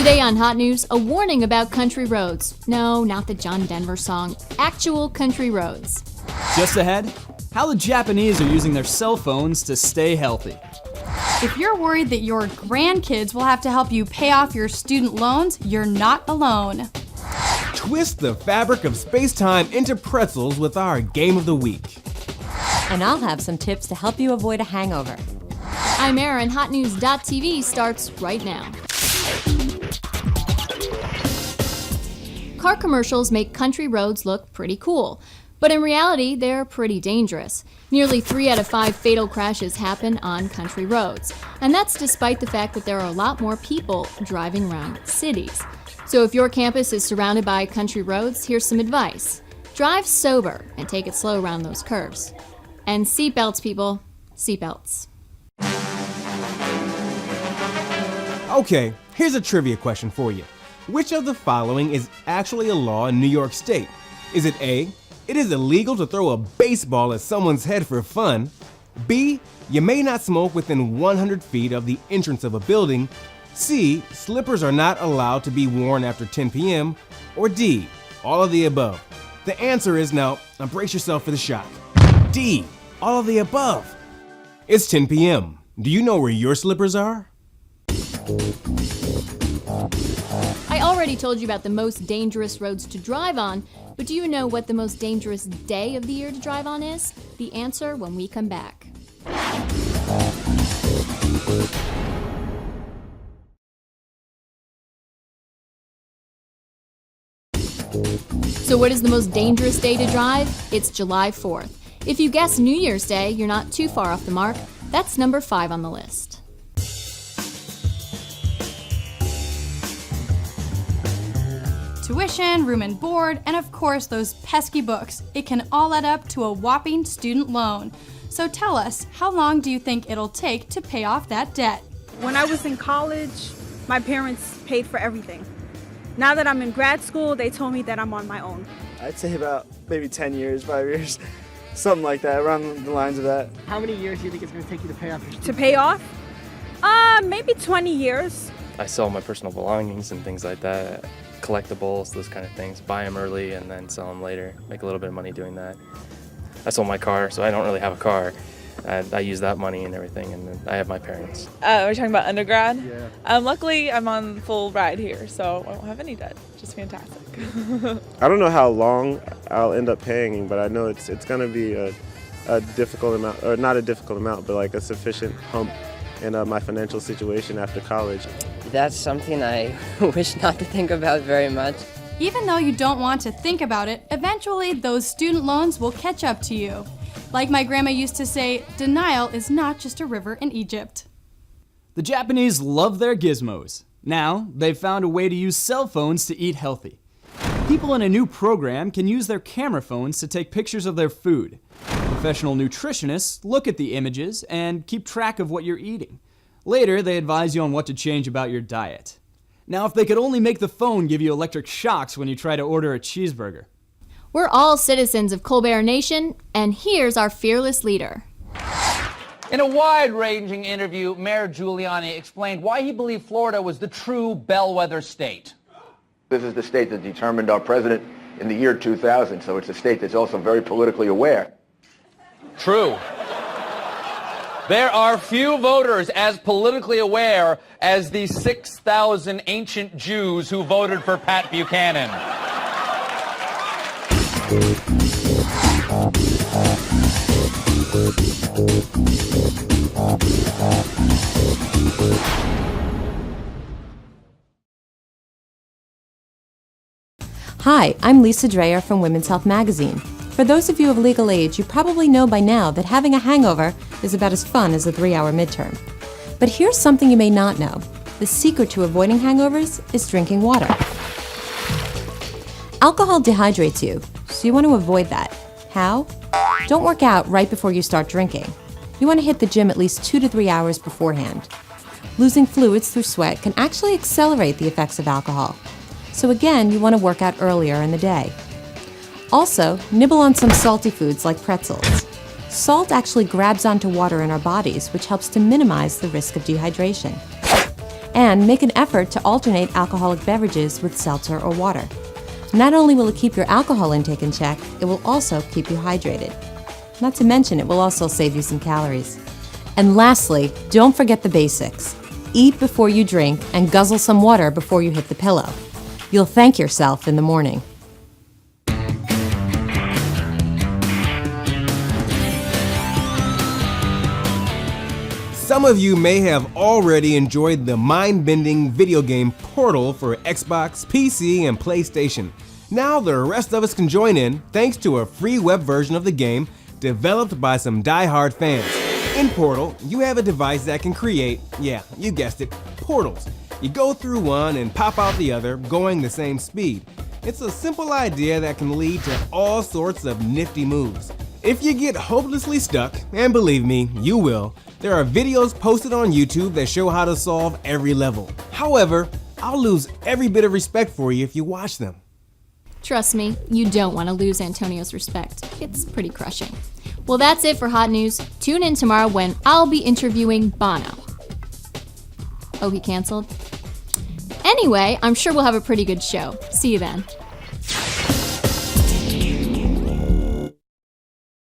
Today on Hot News, a warning about country roads. No, not the John Denver song. Actual country roads. Just ahead, how the Japanese are using their cell phones to stay healthy. If you're worried that your grandkids will have to help you pay off your student loans, you're not alone. Twist the fabric of space-time into pretzels with our Game of the Week. And I'll have some tips to help you avoid a hangover. I'm Erin. HotNews.tv starts right now. Car commercials make country roads look pretty cool, but in reality, they're pretty dangerous. Nearly 3 out of 5 fatal crashes happen on country roads, and that's despite the fact that there are a lot more people driving around cities. So if your campus is surrounded by country roads, here's some advice. Drive sober and take it slow around those curves. And seatbelts, people. Seatbelts. Okay, here's a trivia question for you. Which of the following is actually a law in New York State? Is it A, it is illegal to throw a baseball at someone's head for fun? B, you may not smoke within 100 feet of the entrance of a building? C, slippers are not allowed to be worn after 10 p.m.? Or D, all of the above? The answer is now brace yourself for the shock. D, all of the above. It's 10 p.m. Do you know where your slippers are? I already told you about the most dangerous roads to drive on, but do you know what the most dangerous day of the year to drive on is? The answer when we come back. So what is the most dangerous day to drive? It's July 4th. If you guess New Year's Day, you're not too far off the mark. That's number 5 on the list. Tuition, room and board, and of course those pesky books. It can all add up to a whopping student loan. So tell us, how long do you think it'll take to pay off that debt? When I was in college, my parents paid for everything. Now that I'm in grad school, they told me that I'm on my own. I'd say about maybe 10 years, 5 years, something like that, around the lines of that. How many years do you think it's going to take you to pay off your student To pay off? Maybe 20 years. I sell my personal belongings and things like that, collectibles, those kind of things, buy them early and then sell them later, make a little bit of money doing that. I sold my car, so I don't really have a car. I use that money and everything, and then I have my parents. We're talking about undergrad? Yeah. Luckily, I'm on full ride here, so I won't have any debt, which is fantastic. I don't know how long I'll end up paying, but I know it's going to be a difficult amount, or not a difficult amount, but like a sufficient hump in my financial situation after college. That's something I wish not to think about very much. Even though you don't want to think about it, eventually those student loans will catch up to you. Like my grandma used to say, denial is not just a river in Egypt. The Japanese love their gizmos. Now, they've found a way to use cell phones to eat healthy. People in a new program can use their camera phones to take pictures of their food. Professional nutritionists look at the images and keep track of what you're eating. Later, they advise you on what to change about your diet. Now, if they could only make the phone give you electric shocks when you try to order a cheeseburger. We're all citizens of Colbert Nation, and here's our fearless leader. In a wide-ranging interview, Mayor Giuliani explained why he believed Florida was the true bellwether state. This is the state that determined our president in the year 2000, so it's a state that's also very politically aware. True. There are few voters as politically aware as the 6,000 ancient Jews who voted for Pat Buchanan. Hi, I'm Lisa Dreyer from Women's Health Magazine. For those of you of legal age, you probably know by now that having a hangover is about as fun as a 3-hour midterm. But here's something you may not know. The secret to avoiding hangovers is drinking water. Alcohol dehydrates you, so you want to avoid that. How? Don't work out right before you start drinking. You want to hit the gym at least 2 to 3 hours beforehand. Losing fluids through sweat can actually accelerate the effects of alcohol. So again, you want to work out earlier in the day. Also, nibble on some salty foods like pretzels. Salt actually grabs onto water in our bodies, which helps to minimize the risk of dehydration. And make an effort to alternate alcoholic beverages with seltzer or water. Not only will it keep your alcohol intake in check, it will also keep you hydrated. Not to mention, it will also save you some calories. And lastly, don't forget the basics. Eat before you drink and guzzle some water before you hit the pillow. You'll thank yourself in the morning. Some of you may have already enjoyed the mind-bending video game Portal for Xbox, PC, and PlayStation. Now the rest of us can join in thanks to a free web version of the game developed by some die-hard fans. In Portal, you have a device that can create, yeah, you guessed it, portals. You go through one and pop out the other, going the same speed. It's a simple idea that can lead to all sorts of nifty moves. If you get hopelessly stuck, and believe me, you will, there are videos posted on YouTube that show how to solve every level. However, I'll lose every bit of respect for you if you watch them. Trust me, you don't want to lose Antonio's respect. It's pretty crushing. Well, that's it for Hot News. Tune in tomorrow when I'll be interviewing Bono. Oh, he canceled? Anyway, I'm sure we'll have a pretty good show. See you then.